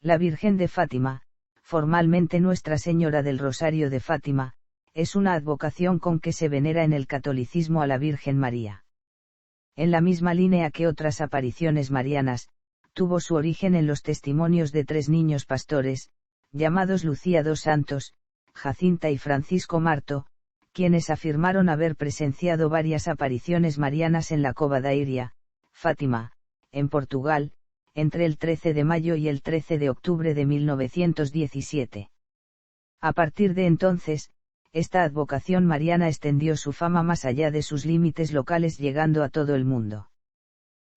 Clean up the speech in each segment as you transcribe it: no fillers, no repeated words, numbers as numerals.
La Virgen de Fátima, formalmente Nuestra Señora del Rosario de Fátima, es una advocación con que se venera en el catolicismo a la Virgen María. En la misma línea que otras apariciones marianas, tuvo su origen en los testimonios de 3 niños pastores, llamados Lucía dos Santos, Jacinta y Francisco Marto, quienes afirmaron haber presenciado varias apariciones marianas en la Cova da Iria, Fátima, en Portugal, entre el 13 de mayo y el 13 de octubre de 1917. A partir de entonces, esta advocación mariana extendió su fama más allá de sus límites locales, llegando a todo el mundo.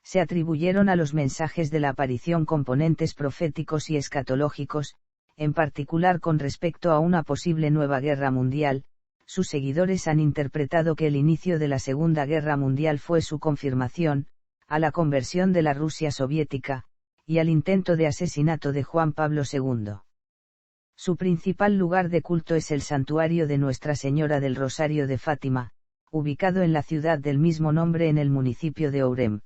Se atribuyeron a los mensajes de la aparición componentes proféticos y escatológicos, en particular con respecto a una posible nueva guerra mundial. Sus seguidores han interpretado que el inicio de la Segunda Guerra Mundial fue su confirmación, a la conversión de la Rusia soviética, y al intento de asesinato de Juan Pablo II. Su principal lugar de culto es el santuario de Nuestra Señora del Rosario de Fátima, ubicado en la ciudad del mismo nombre en el municipio de Ourem.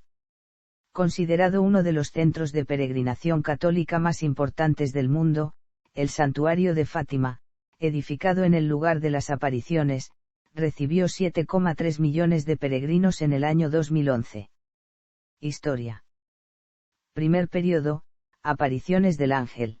Considerado uno de los centros de peregrinación católica más importantes del mundo, el santuario de Fátima, edificado en el lugar de las apariciones, recibió 7,3 millones de peregrinos en el año 2011. Historia. Primer periodo, apariciones del ángel.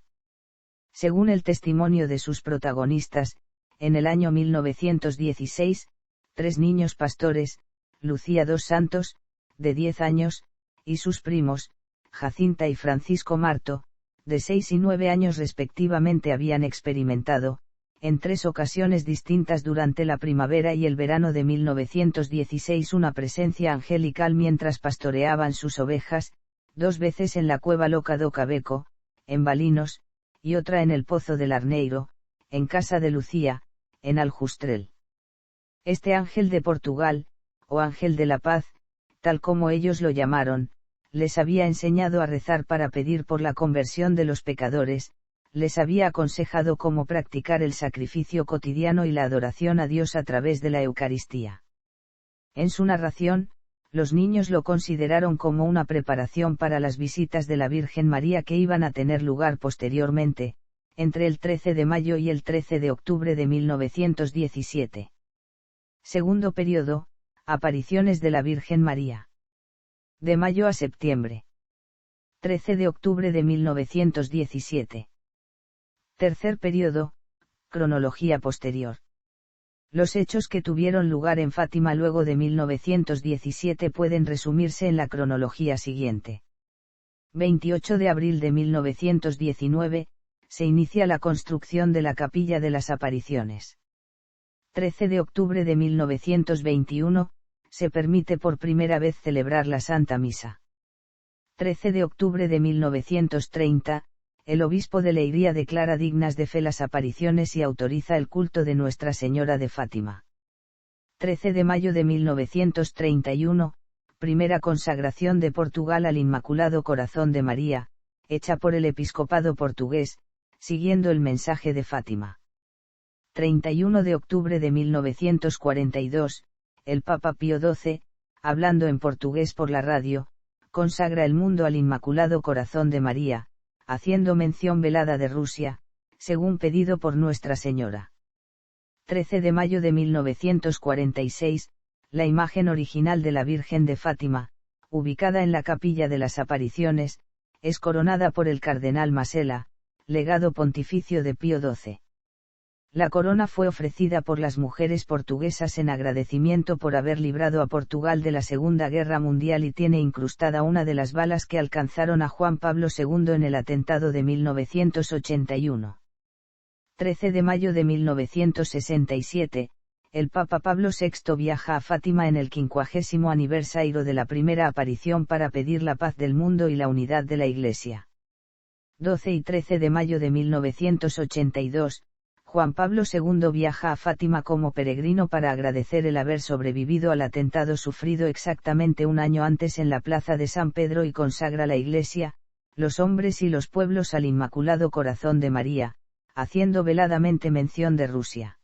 Según el testimonio de sus protagonistas, en el año 1916, 3 niños pastores, Lucía dos Santos, de 10 años, y sus primos, Jacinta y Francisco Marto, de 6 y 9 años respectivamente, habían experimentado, en 3 ocasiones distintas durante la primavera y el verano de 1916, una presencia angelical mientras pastoreaban sus ovejas, 2 veces en la cueva Loca do Cabeco, en Balinos, y otra en el Pozo del Arneiro, en casa de Lucía, en Aljustrel. Este ángel de Portugal, o ángel de la paz, tal como ellos lo llamaron, les había enseñado a rezar para pedir por la conversión de los pecadores, les había aconsejado cómo practicar el sacrificio cotidiano y la adoración a Dios a través de la Eucaristía. En su narración, los niños lo consideraron como una preparación para las visitas de la Virgen María que iban a tener lugar posteriormente, entre el 13 de mayo y el 13 de octubre de 1917. Segundo periodo, apariciones de la Virgen María. De mayo a septiembre. 13 de octubre de 1917. Tercer periodo, cronología posterior. Los hechos que tuvieron lugar en Fátima luego de 1917 pueden resumirse en la cronología siguiente. 28 de abril de 1919, se inicia la construcción de la Capilla de las Apariciones. 13 de octubre de 1921, se permite por primera vez celebrar la Santa Misa. 13 de octubre de 1930, el obispo de Leiria declara dignas de fe las apariciones y autoriza el culto de Nuestra Señora de Fátima. 13 de mayo de 1931, primera consagración de Portugal al Inmaculado Corazón de María, hecha por el episcopado portugués, siguiendo el mensaje de Fátima. 31 de octubre de 1942, el Papa Pío XII, hablando en portugués por la radio, consagra el mundo al Inmaculado Corazón de María, haciendo mención velada de Rusia, según pedido por Nuestra Señora. 13 de mayo de 1946, la imagen original de la Virgen de Fátima, ubicada en la Capilla de las Apariciones, es coronada por el cardenal Masela, legado pontificio de Pío XII. La corona fue ofrecida por las mujeres portuguesas en agradecimiento por haber librado a Portugal de la Segunda Guerra Mundial y tiene incrustada una de las balas que alcanzaron a Juan Pablo II en el atentado de 1981. 13 de mayo de 1967, el Papa Pablo VI viaja a Fátima en el 50º aniversario de la primera aparición para pedir la paz del mundo y la unidad de la Iglesia. 12 y 13 de mayo de 1982, Juan Pablo II viaja a Fátima como peregrino para agradecer el haber sobrevivido al atentado sufrido exactamente un año antes en la plaza de San Pedro y consagra la Iglesia, los hombres y los pueblos al Inmaculado Corazón de María, haciendo veladamente mención de Rusia.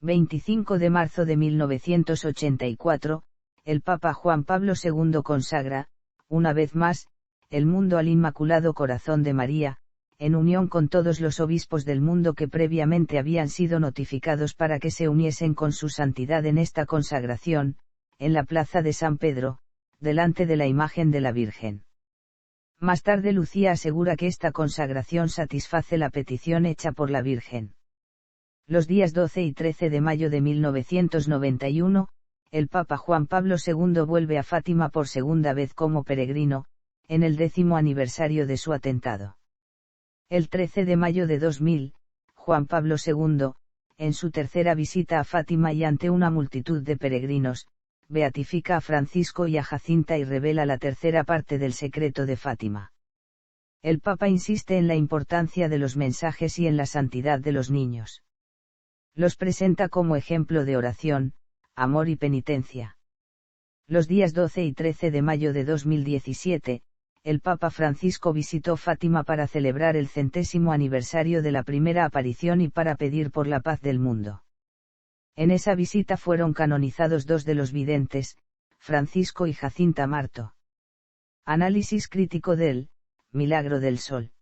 25 de marzo de 1984, el Papa Juan Pablo II consagra, una vez más, el mundo al Inmaculado Corazón de María, en unión con todos los obispos del mundo que previamente habían sido notificados para que se uniesen con su santidad en esta consagración, en la plaza de San Pedro, delante de la imagen de la Virgen. Más tarde Lucía asegura que esta consagración satisface la petición hecha por la Virgen. Los días 12 y 13 de mayo de 1991, el Papa Juan Pablo II vuelve a Fátima por segunda vez como peregrino, en el 10º aniversario de su atentado. El 13 de mayo de 2000, Juan Pablo II, en su tercera visita a Fátima y ante una multitud de peregrinos, beatifica a Francisco y a Jacinta y revela la tercera parte del secreto de Fátima. El Papa insiste en la importancia de los mensajes y en la santidad de los niños. Los presenta como ejemplo de oración, amor y penitencia. Los días 12 y 13 de mayo de 2017, el Papa Francisco visitó Fátima para celebrar el 100º aniversario de la primera aparición y para pedir por la paz del mundo. En esa visita fueron canonizados dos de los videntes, Francisco y Jacinta Marto. Análisis crítico del Milagro del Sol.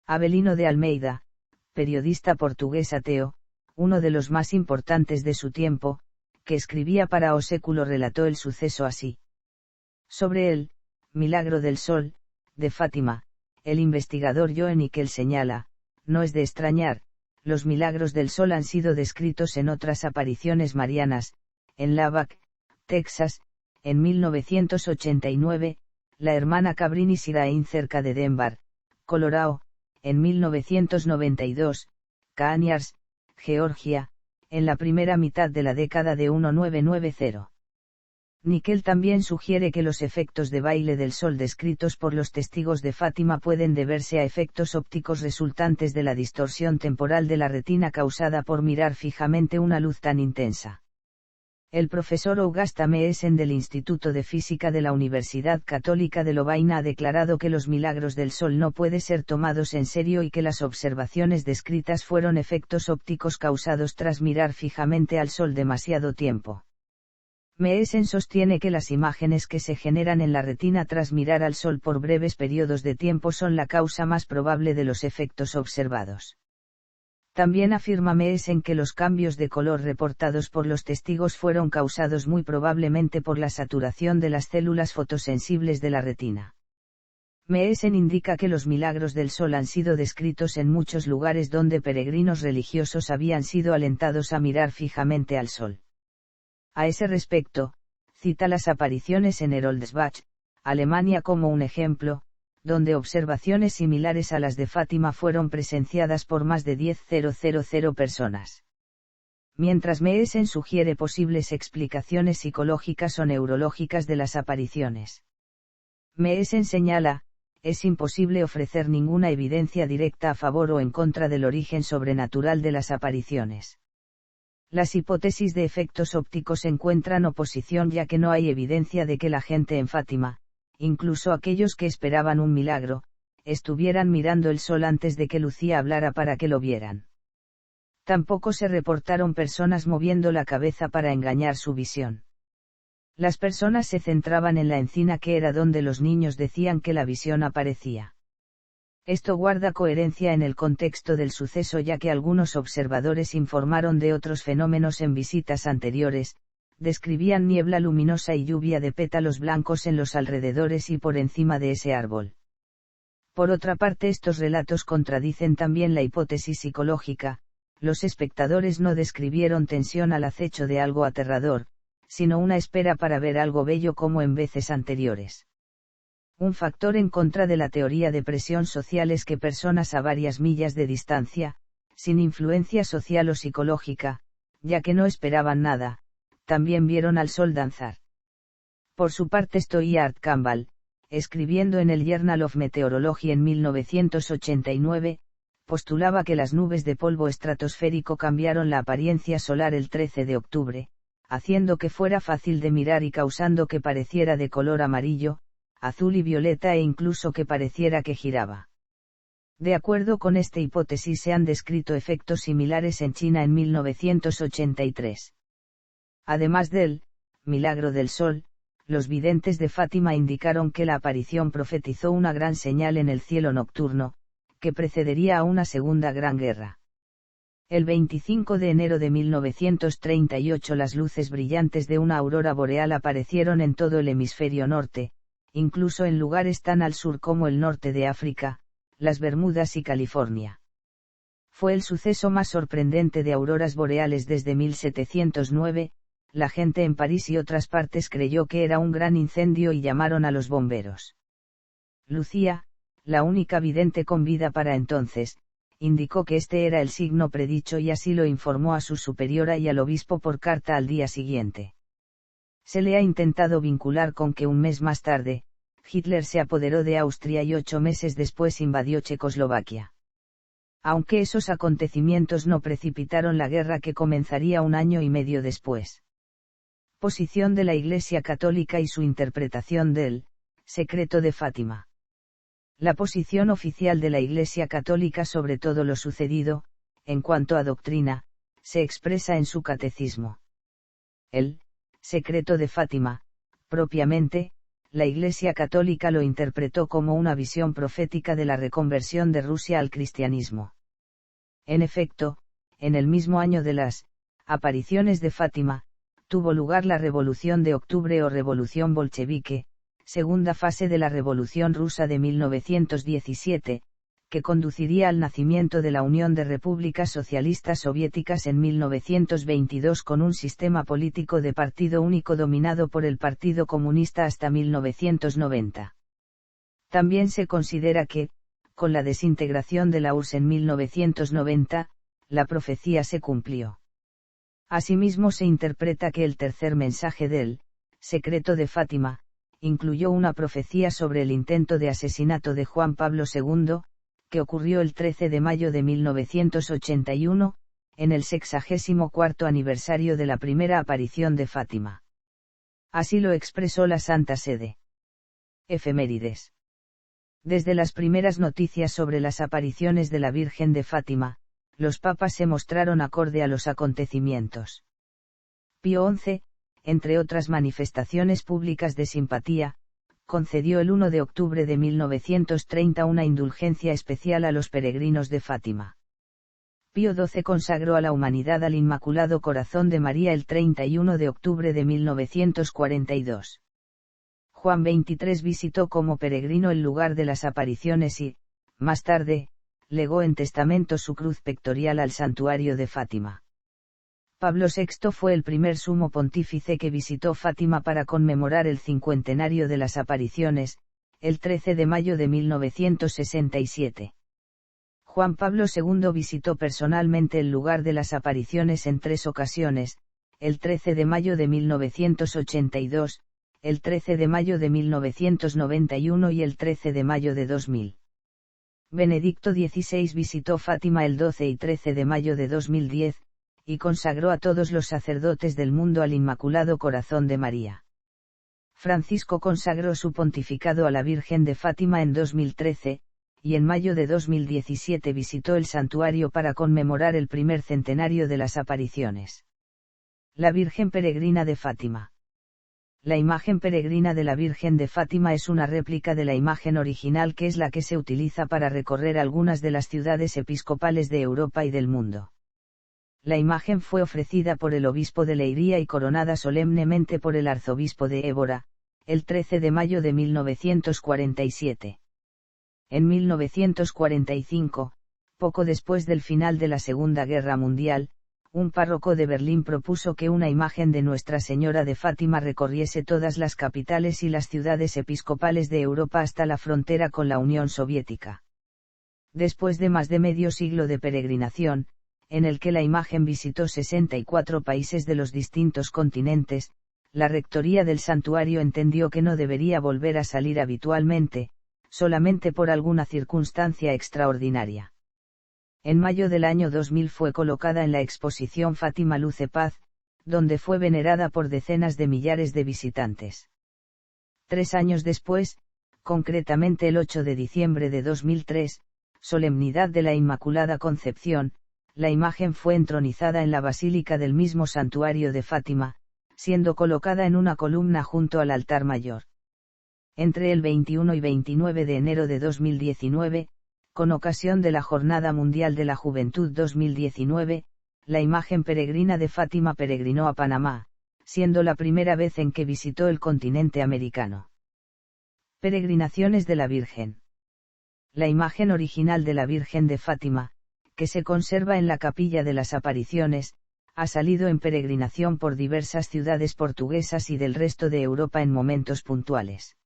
Avelino de Almeida, periodista portugués ateo, uno de los más importantes de su tiempo, que escribía para O Século, relató el suceso así. Sobre el Milagro del Sol, de Fátima, el investigador Joe Nickel señala, no es de extrañar, los milagros del sol han sido descritos en otras apariciones marianas, en Lubbock, Texas, en 1989, la hermana Cabrini Sirain cerca de Denver, Colorado, en 1992, Cañars, Georgia, en la primera mitad de la década de 1990. Nickel también sugiere que los efectos de baile del sol descritos por los testigos de Fátima pueden deberse a efectos ópticos resultantes de la distorsión temporal de la retina causada por mirar fijamente una luz tan intensa. El profesor Augusta Meesen del Instituto de Física de la Universidad Católica de Lovaina ha declarado que los milagros del sol no pueden ser tomados en serio y que las observaciones descritas fueron efectos ópticos causados tras mirar fijamente al sol demasiado tiempo. Meesen sostiene que las imágenes que se generan en la retina tras mirar al sol por breves periodos de tiempo son la causa más probable de los efectos observados. También afirma Meesen que los cambios de color reportados por los testigos fueron causados muy probablemente por la saturación de las células fotosensibles de la retina. Meesen indica que los milagros del sol han sido descritos en muchos lugares donde peregrinos religiosos habían sido alentados a mirar fijamente al sol. A ese respecto, cita las apariciones en Heroldsbach, Alemania como un ejemplo, donde observaciones similares a las de Fátima fueron presenciadas por más de 10.000 personas. Mientras Meesen sugiere posibles explicaciones psicológicas o neurológicas de las apariciones. Meesen señala, es imposible ofrecer ninguna evidencia directa a favor o en contra del origen sobrenatural de las apariciones. Las hipótesis de efectos ópticos encuentran oposición ya que no hay evidencia de que la gente en Fátima, incluso aquellos que esperaban un milagro, estuvieran mirando el sol antes de que Lucía hablara para que lo vieran. Tampoco se reportaron personas moviendo la cabeza para engañar su visión. Las personas se centraban en la encina que era donde los niños decían que la visión aparecía. Esto guarda coherencia en el contexto del suceso ya que algunos observadores informaron de otros fenómenos en visitas anteriores, describían niebla luminosa y lluvia de pétalos blancos en los alrededores y por encima de ese árbol. Por otra parte, estos relatos contradicen también la hipótesis psicológica, los espectadores no describieron tensión al acecho de algo aterrador, sino una espera para ver algo bello como en veces anteriores. Un factor en contra de la teoría de presión social es que personas a varias millas de distancia, sin influencia social o psicológica, ya que no esperaban nada, también vieron al sol danzar. Por su parte Stoddard Campbell, escribiendo en el Journal of Meteorology en 1989, postulaba que las nubes de polvo estratosférico cambiaron la apariencia solar el 13 de octubre, haciendo que fuera fácil de mirar y causando que pareciera de color amarillo, azul y violeta e incluso que pareciera que giraba. De acuerdo con esta hipótesis se han descrito efectos similares en China en 1983. Además del milagro del sol, los videntes de Fátima indicaron que la aparición profetizó una gran señal en el cielo nocturno, que precedería a una Segunda Gran Guerra. El 25 de enero de 1938 las luces brillantes de una aurora boreal aparecieron en todo el hemisferio norte, incluso en lugares tan al sur como el norte de África, las Bermudas y California. Fue el suceso más sorprendente de auroras boreales desde 1709, la gente en París y otras partes creyó que era un gran incendio y llamaron a los bomberos. Lucía, la única vidente con vida para entonces, indicó que este era el signo predicho y así lo informó a su superiora y al obispo por carta al día siguiente. Se le ha intentado vincular con que un mes más tarde, Hitler se apoderó de Austria y 8 meses después invadió Checoslovaquia. Aunque esos acontecimientos no precipitaron la guerra que comenzaría un año y medio después. Posición de la Iglesia Católica y su interpretación del secreto de Fátima. La posición oficial de la Iglesia Católica sobre todo lo sucedido, en cuanto a doctrina, se expresa en su catecismo. El secreto de Fátima, propiamente, la Iglesia Católica lo interpretó como una visión profética de la reconversión de Rusia al cristianismo. En efecto, en el mismo año de las apariciones de Fátima, tuvo lugar la Revolución de Octubre o Revolución Bolchevique, segunda fase de la Revolución Rusa de 1917, que conduciría al nacimiento de la Unión de Repúblicas Socialistas Soviéticas en 1922 con un sistema político de partido único dominado por el Partido Comunista hasta 1990. También se considera que, con la desintegración de la URSS en 1990, la profecía se cumplió. Asimismo se interpreta que el tercer mensaje del secreto de Fátima, incluyó una profecía sobre el intento de asesinato de Juan Pablo II, que ocurrió el 13 de mayo de 1981, en el 64º aniversario de la primera aparición de Fátima. Así lo expresó la Santa Sede. Efemérides. Desde las primeras noticias sobre las apariciones de la Virgen de Fátima, los papas se mostraron acorde a los acontecimientos. Pío XI, entre otras manifestaciones públicas de simpatía, concedió el 1 de octubre de 1930 una indulgencia especial a los peregrinos de Fátima. Pío XII consagró a la humanidad al Inmaculado Corazón de María el 31 de octubre de 1942. Juan XXIII visitó como peregrino el lugar de las apariciones y, más tarde, legó en testamento su cruz pectorial al santuario de Fátima. Pablo VI fue el primer sumo pontífice que visitó Fátima para conmemorar el cincuentenario de las apariciones, el 13 de mayo de 1967. Juan Pablo II visitó personalmente el lugar de las apariciones en 3 ocasiones, el 13 de mayo de 1982, el 13 de mayo de 1991 y el 13 de mayo de 2000. Benedicto XVI visitó Fátima el 12 y 13 de mayo de 2010, y consagró a todos los sacerdotes del mundo al Inmaculado Corazón de María. Francisco consagró su pontificado a la Virgen de Fátima en 2013, y en mayo de 2017 visitó el santuario para conmemorar el primer centenario de las apariciones. La Virgen Peregrina de Fátima. La imagen peregrina de la Virgen de Fátima es una réplica de la imagen original que es la que se utiliza para recorrer algunas de las ciudades episcopales de Europa y del mundo. La imagen fue ofrecida por el obispo de Leiria y coronada solemnemente por el arzobispo de Évora, el 13 de mayo de 1947. En 1945, poco después del final de la Segunda Guerra Mundial, un párroco de Berlín propuso que una imagen de Nuestra Señora de Fátima recorriese todas las capitales y las ciudades episcopales de Europa hasta la frontera con la Unión Soviética. Después de más de medio siglo de peregrinación, en el que la imagen visitó 64 países de los distintos continentes, la rectoría del santuario entendió que no debería volver a salir habitualmente, solamente por alguna circunstancia extraordinaria. En mayo del año 2000 fue colocada en la exposición Fátima Luce Paz, donde fue venerada por decenas de millares de visitantes. 3 años después, concretamente el 8 de diciembre de 2003, solemnidad de la Inmaculada Concepción, la imagen fue entronizada en la basílica del mismo santuario de Fátima, siendo colocada en una columna junto al altar mayor. Entre el 21 y 29 de enero de 2019, Con ocasión de la Jornada Mundial de la Juventud 2019, la imagen peregrina de Fátima peregrinó a Panamá, siendo la primera vez en que visitó el continente americano. Peregrinaciones de la Virgen. La imagen original de la Virgen de Fátima, que se conserva en la Capilla de las Apariciones, ha salido en peregrinación por diversas ciudades portuguesas y del resto de Europa en momentos puntuales.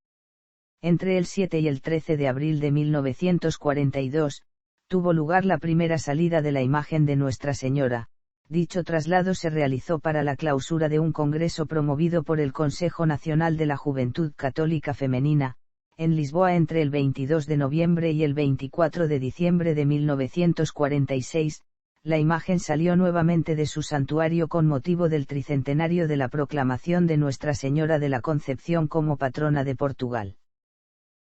Entre el 7 y el 13 de abril de 1942, tuvo lugar la primera salida de la imagen de Nuestra Señora. Dicho traslado se realizó para la clausura de un congreso promovido por el Consejo Nacional de la Juventud Católica Femenina, en Lisboa entre el 22 de noviembre y el 24 de diciembre de 1946. La imagen salió nuevamente de su santuario con motivo del tricentenario de la proclamación de Nuestra Señora de la Concepción como patrona de Portugal.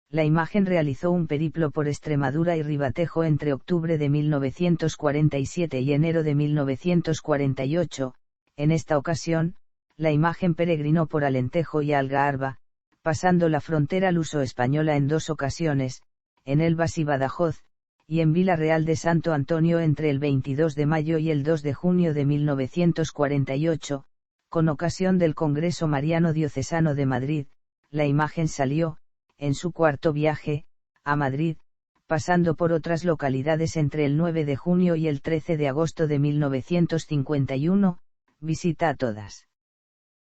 La imagen realizó un periplo por Extremadura y Ribatejo entre octubre de 1947 y enero de 1948. En esta ocasión, la imagen peregrinó por Alentejo y Algarve, pasando la frontera luso-española en 2 ocasiones, en Elvas y Badajoz, y en Vila Real de Santo Antonio entre el 22 de mayo y el 2 de junio de 1948, con ocasión del Congreso Mariano Diocesano de Madrid. La imagen salió, en su cuarto viaje, a Madrid, pasando por otras localidades entre el 9 de junio y el 13 de agosto de 1951, visita a todas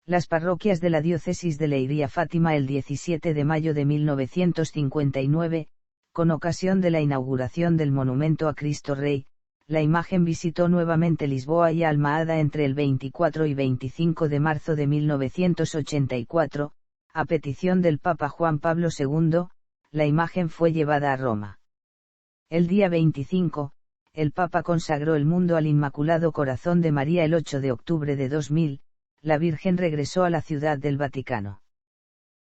las parroquias de la diócesis de Leiria. Fátima el 17 de mayo de 1959, con ocasión de la inauguración del monumento a Cristo Rey, la imagen visitó nuevamente Lisboa y Almada entre el 24 y 25 de marzo de 1984, a petición del Papa Juan Pablo II, la imagen fue llevada a Roma. El día 25, el Papa consagró el mundo al Inmaculado Corazón de María. El 8 de octubre de 2000, la Virgen regresó a la Ciudad del Vaticano.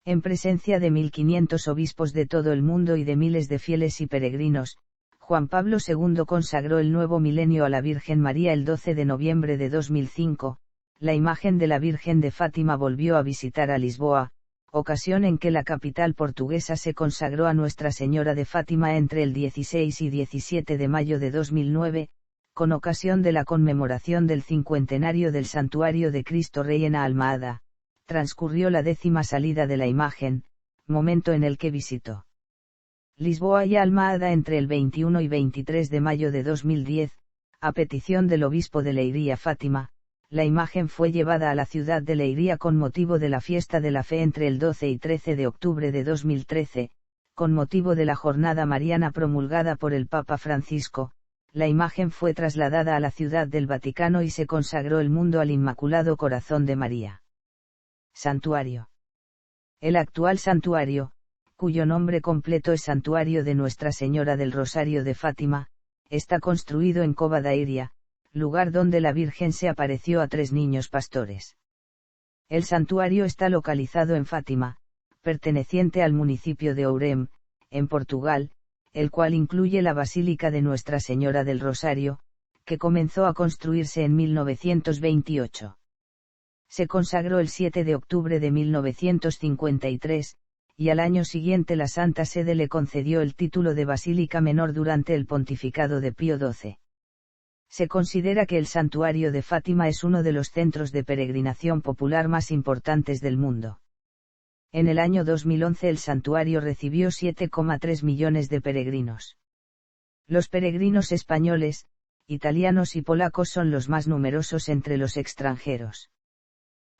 En presencia de 1500 obispos de todo el mundo y de miles de fieles y peregrinos, Juan Pablo II consagró el nuevo milenio a la Virgen María. El 12 de noviembre de 2005, la imagen de la Virgen de Fátima volvió a visitar a Lisboa, ocasión en que la capital portuguesa se consagró a Nuestra Señora de Fátima entre el 16 y 17 de mayo de 2009, con ocasión de la conmemoración del cincuentenario del Santuario de Cristo Rey en Almada. Transcurrió la 10ª salida de la imagen, momento en el que visitó Lisboa y Almada entre el 21 y 23 de mayo de 2010, a petición del obispo de Leiria. Fátima, la imagen fue llevada a la ciudad de Leiria con motivo de la Fiesta de la Fe entre el 12 y 13 de octubre de 2013, con motivo de la Jornada Mariana promulgada por el Papa Francisco. La imagen fue trasladada a la Ciudad del Vaticano y se consagró el mundo al Inmaculado Corazón de María. Santuario. El actual santuario, cuyo nombre completo es Santuario de Nuestra Señora del Rosario de Fátima, está construido en Cova da Iria, lugar donde la Virgen se apareció a 3 niños pastores. El santuario está localizado en Fátima, perteneciente al municipio de Ourem, en Portugal, el cual incluye la Basílica de Nuestra Señora del Rosario, que comenzó a construirse en 1928. Se consagró el 7 de octubre de 1953, y al año siguiente la Santa Sede le concedió el título de Basílica Menor durante el pontificado de Pío XII. Se considera que el Santuario de Fátima es uno de los centros de peregrinación popular más importantes del mundo. En el año 2011 el santuario recibió 7,3 millones de peregrinos. Los peregrinos españoles, italianos y polacos son los más numerosos entre los extranjeros.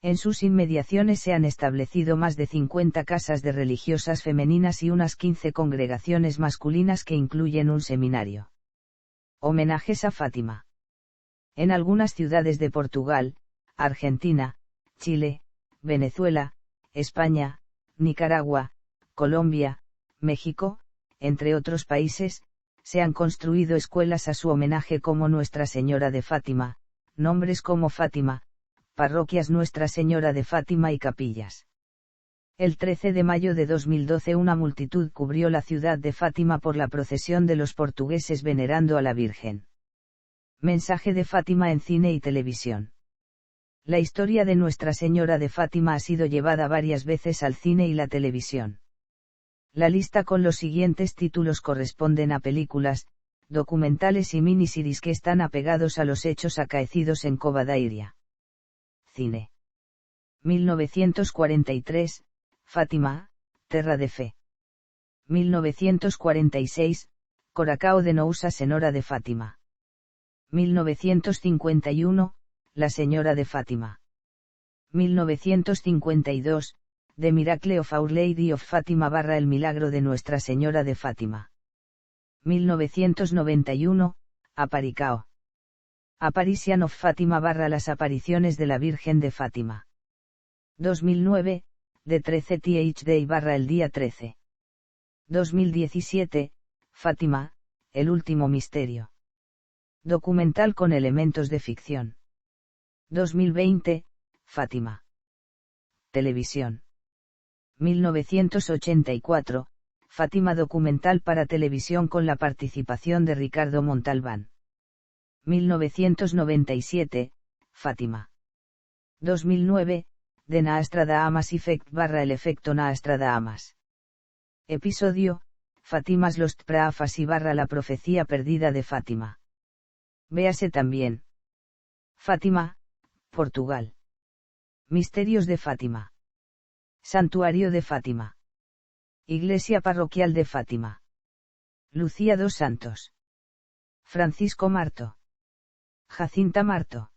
En sus inmediaciones se han establecido más de 50 casas de religiosas femeninas y unas 15 congregaciones masculinas que incluyen un seminario. Homenajes a Fátima. En algunas ciudades de Portugal, Argentina, Chile, Venezuela, España, Nicaragua, Colombia, México, entre otros países, se han construido escuelas a su homenaje como Nuestra Señora de Fátima, nombres como Fátima, parroquias Nuestra Señora de Fátima y capillas. El 13 de mayo de 2012 una multitud cubrió la ciudad de Fátima por la procesión de los portugueses venerando a la Virgen. Mensaje de Fátima en cine y televisión. La historia de Nuestra Señora de Fátima ha sido llevada varias veces al cine y la televisión. La lista con los siguientes títulos corresponden a películas, documentales y miniseries que están apegados a los hechos acaecidos en Cova da Iria. Cine. 1943, Fátima, Terra de Fe. 1946, Coracao de Nousa Senhora de Fátima. 1951, La Señora de Fátima. 1952, The Miracle of Our Lady of Fátima / El Milagro de Nuestra Señora de Fátima. 1991, Aparicao. Apparition of Fátima / Las apariciones de la Virgen de Fátima. 2009, The 13th Day / El día 13. 2017, Fátima, el último misterio. Documental con elementos de ficción. 2020, Fátima. Televisión. 1984, Fátima documental para televisión con la participación de Ricardo Montalbán. 1997, Fátima. 2009, The Nostradamus Effect / El efecto Nostradamus. Episodio, Fátima's Lost Prophecy / La profecía perdida de Fátima. Véase también. Fátima, Portugal. Misterios de Fátima. Santuario de Fátima. Iglesia parroquial de Fátima. Lucía dos Santos. Francisco Marto. Jacinta Marto.